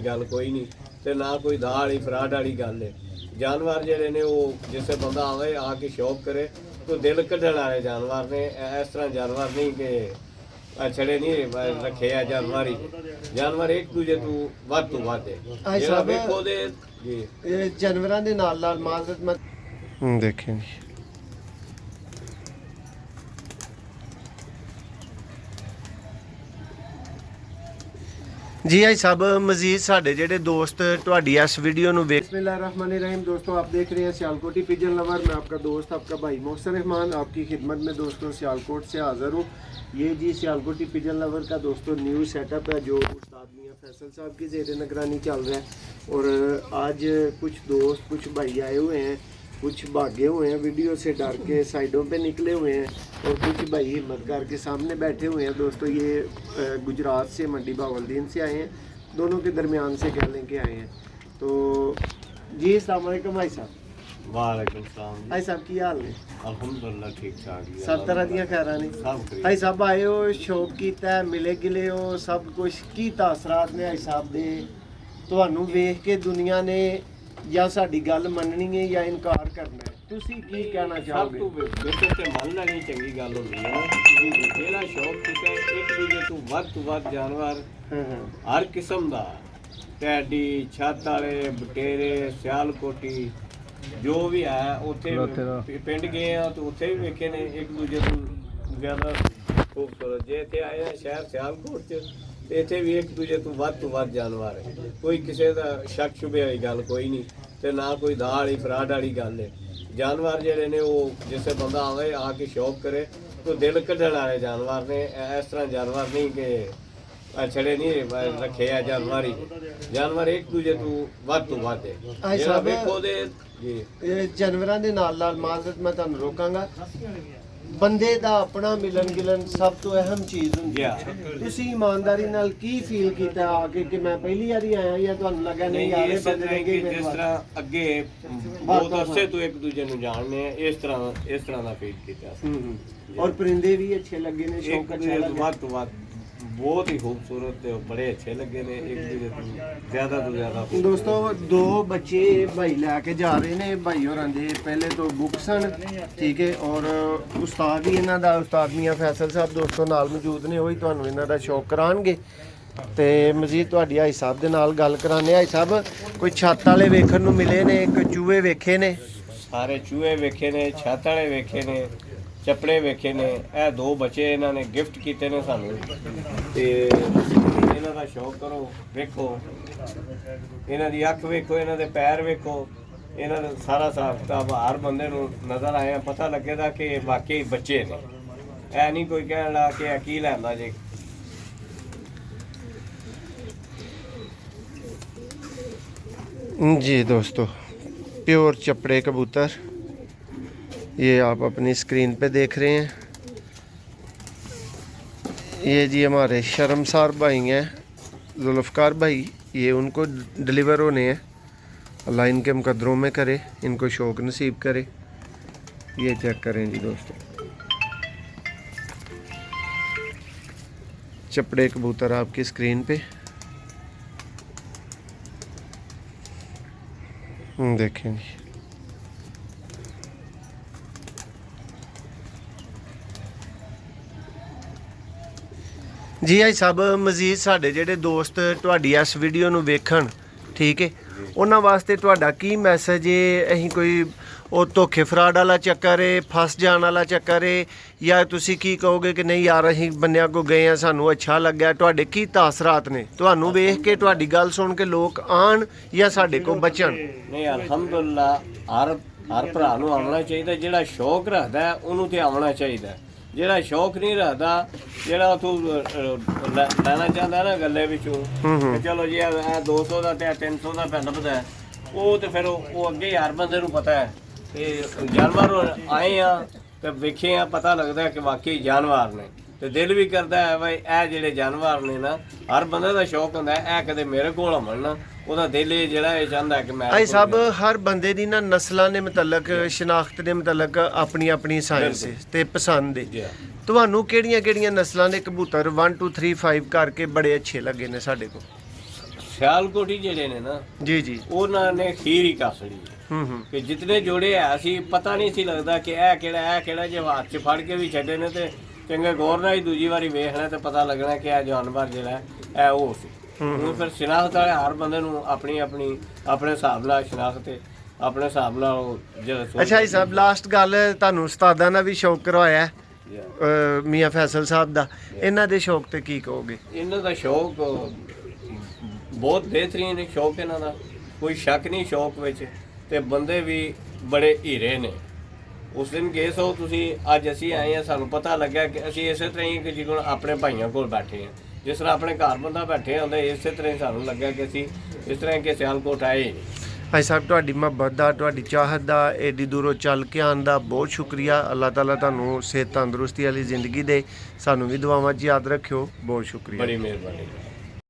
गल कोई नहीं, तो ना कोई दाह वाली फराड वाली गल है। जानवर जेडे ने वो जिसे बंदा आवे आके शौक करे तो दिल कढ़ण वाले जानवर ने, इस तरह जानवर नहीं कि छड़े नहीं रखे है जानवर ही। जानवर एक दूजे तू वध तो वध है जेड़ा वेखो दे जी जानवरां दे नाल नाल माजरत मैं देखें जी जी आई साहब मजीद साडे जेडे दोस्त तुहाडी इस वीडियो नु वेख बिस्मिल्लाहिर्रहमानिर्रहीम। दोस्तों आप देख रहे हैं सियालकोटी पिजन लवर। मैं आपका दोस्त आपका भाई मोहसिन रहमान आपकी खिदमत में दोस्तों सियालकोट से हाज़िर हूँ। ये जी सियालकोटी पिजन लवर का दोस्तों न्यू सेटअप है जो उस्ताद मियां फैसल साहब की ज़ेर निगरानी चल रहा है। और आज कुछ दोस्त कुछ भाई आए हुए हैं, कुछ भागे हुए हैं वीडियो से डर के साइडों पे निकले हुए हैं, और कुछ भाई हिम्मत करके सामने बैठे हुए हैं। दोस्तों ये गुजरात से मंडी बावलदीन से आए हैं, दोनों के दरमियान से कह लें के आए हैं। तो जी अस्सलाम वालेकुम भाई साहब। वालेकुम सलाम भाई साहब की हाल ने? अल्हम्दुलिल्लाह ठीक ठाक जी, सब तरह दियां खैरां ने? सब भाई साहब आए हो शौक कीता मिले गिले हो सब कुछ की तासरात ने भाई साहब दे ਤੁਹਾਨੂੰ ਵੇਖ ਕੇ ਦੁਨੀਆ ਨੇ ਜਾਂ ਸਾਡੀ ਗੱਲ ਮੰਨਣੀ ਹੈ ਜਾਂ ਇਨਕਾਰ ਕਰਨਾ ਹੈ? ਤੁਸੀਂ ਕੀ ਕਹਿਣਾ ਚਾਹੋਗੇ? ਸਭ ਤੋਂ ਬਿਹਤਰ ਤੇ ਮੰਨ ਲੈਣੀ ਚੰਗੀ ਗੱਲ ਹੁੰਦੀ ਹੈ ਨਾ। ਜਿਹੜਾ ਸ਼ੌਕ ਕੀਤਾ ਇੱਕ ਦੂਜੇ ਤੋਂ ਵੱਧ ਜਾਨਵਰ ਹਰ ਕਿਸਮ ਦਾ, ਟੈਡੀ, ਛੱਤ ਵਾਲੇ, ਬਟੇਰੇ, ਸਿਆਲਕੋਟੀ ਜੋ ਵੀ ਹੈ ਉੱਥੇ ਪਿੰਡ ਗਏ ਆ ਤੇ ਉੱਥੇ ਵੀ ਵੇਖੇ ਨੇ ਇੱਕ ਦੂਜੇ ਤੋਂ ਜ਼ਿਆਦਾ ਖੂਬਸੂਰਤ। ਜੇ ਇੱਥੇ ਆਏ ਆ ਸ਼ਹਿਰ ਸਿਆਲਕੋਟ 'ਚ ਤੇ ਇੱਥੇ ਵੀ ਇੱਕ ਦੂਜੇ ਤੋਂ ਵੱਧ ਜਾਨਵਰ ਹੈ। ਕੋਈ ਕਿਸੇ ਦਾ ਸ਼ੱਕ ਸ਼ੁਬੇ ਵਾਲੀ ਗੱਲ ਕੋਈ ਨਹੀਂ, ਤੇ ਨਾ ਕੋਈ ਦਾਹ ਵਾਲੀ ਫਰਾਡ ਵਾਲੀ ਗੱਲ ਹੈ। जानवर जेडे ने वो जिसे बंदा आवे आके शौक करे तो दिल कढ़ण वाले जानवर ने, इस तरह जानवर नहीं कि छड़े नहीं रखे है जानवर ही। जानवर एक दूजे तो वध है जेड़ा वेखो दे जी जानवरां दे नाल नाल माजरत मैं तुहानू रोकांगा, ਬੰਦੇ ਦਾ ਆਪਣਾ ਮਿਲਣ ਗਿਲਣ ਸਭ ਤੋਂ ਅਹਿਮ ਚੀਜ਼ ਹੁੰਦੀ ਹੈ। ਤੁਸੀਂ ਇਮਾਨਦਾਰੀ ਨਾਲ ਕੀ ਫੀਲ ਕੀਤਾ ਆ ਕੇ ਕਿ ਮੈਂ ਪਹਿਲੀ ਵਾਰੀ ਆਇਆ ਜਾਂ ਤੁਹਾਨੂੰ ਲੱਗਾ ਨਹੀਂ ਯਾਰ ਇਹ ਬੰਦੇ ਨੇ ਜਿਸ ਤਰ੍ਹਾਂ ਅੱਗੇ ਬਹੁਤ ਅਰਸੇ ਤੋਂ ਇੱਕ ਦੂਜੇ ਨੂੰ ਜਾਣਦੇ ਆ ਇਸ ਤਰ੍ਹਾਂ ਦਾ ਫੀਲ ਕੀਤਾ। ਔਰ ਪਰਿੰਦੇ ਵੀ ਅੱਛੇ ਲੱਗੇ ਨੇ, ਸ਼ੌਕ ਅੱਛਾ ਲੱਗਾ, ਵੱਧ बहुत ही खूबसूरत थे, बड़े अच्छे लगे ने एक दूसरे को ज़्यादा तो ज़्यादा। दोस्तों दो बच्चे भाई लैके जा रहे ने, भाई होरां दे पहले तो बुक सन ठीक है, और उस्ताद ही इन्हां दा उस्ताद मियां फैसल साहब दोस्तों नाल मौजूद ने, वही तुहानू इन्हां दा शौक कराणगे ते मजीद तुहाडी हाई साहब दे नाल गल कराने। हाई साहब कोई छत वाले वेखण नू मिले ने, कोई चूहे वेखे ने? सारे चूहे वेखे ने, छत वाले वेखे ने, चपड़े वेखे ने। ਇਹ ਦੋ ਬੱਚੇ ਇਹਨਾਂ ਨੇ ਗਿਫਟ ਕੀਤੇ ਨੇ ਸਾਨੂੰ, ਤੇ ਇਹਨਾਂ ਦਾ ਸ਼ੌਕ ਕਰੋ, ਵੇਖੋ ਇਹਨਾਂ ਦੀ ਅੱਖ ਵੇਖੋ, ਇਹਨਾਂ ਦੇ ਪੈਰ ਵੇਖੋ, ਇਹਨਾਂ ਦਾ ਸਾਰਾ ਹਿਸਾਬ ਕਿਤਾਬ ਹਰ ਬੰਦੇ ਨੂੰ ਨਜ਼ਰ ਆਇਆ, ਪਤਾ ਲੱਗੇਗਾ ਕਿ ਇਹ ਵਾਕਈ ਬੱਚੇ ਨੇ। ਇਹ ਨਹੀਂ ਕੋਈ ਕਹਿਣ ਲਾ ਕਿ ਇਹ ਕੀ ਲੈਂਦਾ ਜੇ। जी दोस्तों प्योर चपड़े कबूतर ये आप अपनी स्क्रीन पे देख रहे हैं। ये जी हमारे शर्मसार भाई हैं जुल्फ़कार भाई, ये उनको डिलीवर होने हैं। अल्लाह इनके मुकद्दरों में करे, इनको शौक नसीब करे। ये चेक करें जी दोस्तों, चपड़े कबूतर आपकी स्क्रीन पे देखें जी। जी आई साहब मजीद साडे जेडे दोस्त तुहाडी इस वीडियो नू वेखण ठीक है, उन्हां वास्ते तुहाडा की मैसेज है? असीं कोई ਉਹ ਧੋਖੇ ਫਰਾਡ ਵਾਲਾ ਚੱਕਰ ਹੈ, ਫਸ ਜਾਣ ਵਾਲਾ ਚੱਕਰ ਹੈ, ਜਾਂ ਤੁਸੀਂ ਕੀ ਕਹੋਗੇ ਕਿ ਨਹੀਂ ਯਾਰ ਅਸੀਂ ਬੰਨਿਆਂ ਕੋ ਗਏ ਆ ਸਾਨੂੰ ਅੱਛਾ ਲੱਗਾ? ਤੁਹਾਡੇ ਕੀ ਤਾਸਰਾਤ ਨੇ ਤੁਹਾਨੂੰ ਵੇਖ ਕੇ, ਤੁਹਾਡੀ ਗੱਲ ਸੁਣ ਕੇ ਲੋਕ ਆਣ ਜਾਂ ਸਾਡੇ ਕੋ ਬਚਣ? ਨਹੀਂ ਅਲਹਮਦੁਲਿਲਾ ਹਰ ਭਰਾ ਨੂੰ ਆਉਣਾ ਚਾਹੀਦਾ, ਜਿਹੜਾ ਸ਼ੌਕ ਰੱਖਦਾ ਉਹਨੂੰ ਤੇ ਆਉਣਾ ਚਾਹੀਦਾ। ਜਿਹੜਾ ਸ਼ੌਕ ਨਹੀਂ ਰੱਖਦਾ, ਜਿਹੜਾ ਤੂੰ ਲੈਣਾ ਚਾਹੁੰਦਾ ਨਾ ਗੱਲੇ ਵਿੱਚੋਂ ਕਿ ਚਲੋ ਜੀ ਇਹ 200 ਦਾ ਤੇ 300 ਦਾ ਪੈਨ ਲੱਭਦਾ, ਉਹ ਤੇ ਫਿਰ ਉਹ ਅੱਗੇ ਹਰ ਬੰਦੇ ਨੂੰ ਪਤਾ ਹੈ ਕਿ ਜਾਨਵਰ ਆਏ ਆ ਤੇ ਵੇਖੇ ਆ, ਪਤਾ ਲੱਗਦਾ ਕਿ ਵਾਕਈ ਜਾਨਵਰ ਨੇ, ਤੇ ਦਿਲ ਵੀ ਕਰਦਾ ਹੈ ਬਈ ਇਹ ਜਿਹੜੇ ਜਾਨਵਰ ਨੇ ਨਾ, ਹਰ ਬੰਦੇ ਦਾ ਸ਼ੌਕ ਹੁੰਦਾ ਇਹ ਕਦੇ ਮੇਰੇ ਕੋਲ ਹੋਣ ਨਾ, ਉਹਦਾ ਦਿਲ ਜਿਹੜਾ ਇਹ ਚਾਹੁੰਦਾ ਕਿ ਮੈਂ। ਭਾਈ ਸਾਹਿਬ ਹਰ ਬੰਦੇ ਦੀ ਨਾ ਨਸਲਾਂ ਦੇ ਮੁਤਲਕ, ਸ਼ਨਾਖਤ ਦੇ ਮੁਤਲਕ ਆਪਣੀ ਆਪਣੀ ਸਾਇੰਸ ਹੈ ਤੇ ਪਸੰਦ ਹੈ। ਤੁਹਾਨੂੰ ਕਿਹੜੀਆਂ ਕਿਹੜੀਆਂ ਨਸਲਾਂ ਦੇ ਕਬੂਤਰ 1 2 3 5 ਕਰਕੇ ਬੜੇ ਅੱਛੇ ਲੱਗੇ ਨੇ ਸਾਡੇ ਕੋਲ? ਸਿਆਲਕੋਟੀ ਜਿਹੜੇ ਨੇ ਨਾ ਜੀ ਜੀ ਉਹਨਾਂ ਨੇ ਖੀਰ ਹੀ ਕੱਸੜੀ ਕਿ ਜਿਤਨੇ ਜੋੜੇ ਆ ਸੀ ਪਤਾ ਨਹੀਂ ਸੀ ਲੱਗਦਾ ਕਿ ਇਹ ਕਿਹੜਾ ਜੇ ਹੱਥ 'ਚ ਫੜ ਕੇ ਵੀ ਛੱਡੇ ਨੇ ਤੇ ਚੰਗੇ ਗੌਰ ਨਾਲ ਹੀ ਦੂਜੀ ਵਾਰੀ ਵੇਖਣਾ ਤੇ ਪਤਾ ਲੱਗਣਾ ਕਿ ਇਹ ਜਾਨਵਰ ਜਿਹੜਾ ਇਹ ਉਹ ਸੀ। ਹੁਣ ਫਿਰ ਸ਼ਨਾਖਤ ਵਾਲੇ ਹਰ ਬੰਦੇ ਨੂੰ ਆਪਣੀ ਆਪਣੇ ਹਿਸਾਬ ਨਾਲ ਸ਼ਨਾਖਤ ਤੇ ਆਪਣੇ ਹਿਸਾਬ ਨਾਲ ਉਹ ਜਿਹੜਾ ਅੱਛਾ ਜੀ ਸਾਹਿਬ, ਲਾਸਟ ਗੱਲ, ਤੁਹਾਨੂੰ ਉਸਤਾਦਾਂ ਦਾ ਵੀ ਸ਼ੌਕ ਕਰਵਾਇਆ ਹੈ, ਮੀਆਂ ਫੈਸਲ ਸਾਹਿਬ ਦਾ, ਇਹਨਾਂ ਦੇ ਸ਼ੌਕ ਤੇ ਕੀ ਕਹੋਗੇ? ਇਹਨਾਂ ਦਾ ਸ਼ੌਕ ਬਹੁਤ ਬਿਹਤਰੀਨ ਸ਼ੌਕ ਇਹਨਾਂ ਦਾ, ਕੋਈ ਸ਼ੱਕ ਨਹੀਂ ਸ਼ੌਕ ਵਿੱਚ, ਤੇ ਬੰਦੇ ਵੀ ਬੜੇ ਹੀਰੇ ਨੇ। ਉਸ ਦਿਨ ਕੇਸ ਹੋ ਤੁਸੀਂ, ਅੱਜ ਅਸੀਂ ਆਏ ਆ, ਸਾਨੂੰ ਪਤਾ ਲੱਗਾ ਕਿ ਅਸੀਂ ਇਸੇ ਤਰ੍ਹਾਂ ਹੀ ਕਿ ਜਿਵੇਂ ਆਪਣੇ ਭਾਈਆਂ ਕੋਲ ਬੈਠੇ ਆ, ਜਿਸ ਤਰ੍ਹਾਂ ਆਪਣੇ ਘਰ ਬੰਦਾ ਬੈਠੇ ਹੁੰਦਾ, ਇਸੇ ਤਰ੍ਹਾਂ ਹੀ ਸਾਨੂੰ ਲੱਗਾ ਕਿ ਅਸੀਂ ਇਸ ਤਰ੍ਹਾਂ ਕਿ ਸਿਆਲਕੋਟ ਆਏ। ਭਾਈ ਸਾਹਿਬ, ਤੁਹਾਡੀ ਮੁਹੱਬਤ ਦਾ, ਤੁਹਾਡੀ ਚਾਹਤ ਦਾ, ਏਡੀ ਦੂਰੋਂ ਚੱਲ ਕੇ ਆਉਣ ਦਾ ਬਹੁਤ ਸ਼ੁਕਰੀਆ। ਅੱਲਾਹ ਤਾਲਾ ਤੁਹਾਨੂੰ ਸਿਹਤ ਤੰਦਰੁਸਤੀ ਵਾਲੀ ਜ਼ਿੰਦਗੀ ਦੇ। ਸਾਨੂੰ ਵੀ ਦੁਆਵਾਂ 'ਚ ਯਾਦ ਰੱਖਿਓ। ਬਹੁਤ ਸ਼ੁਕਰੀਆ। ਬੜੀ ਮਿਹਰਬਾਨੀ।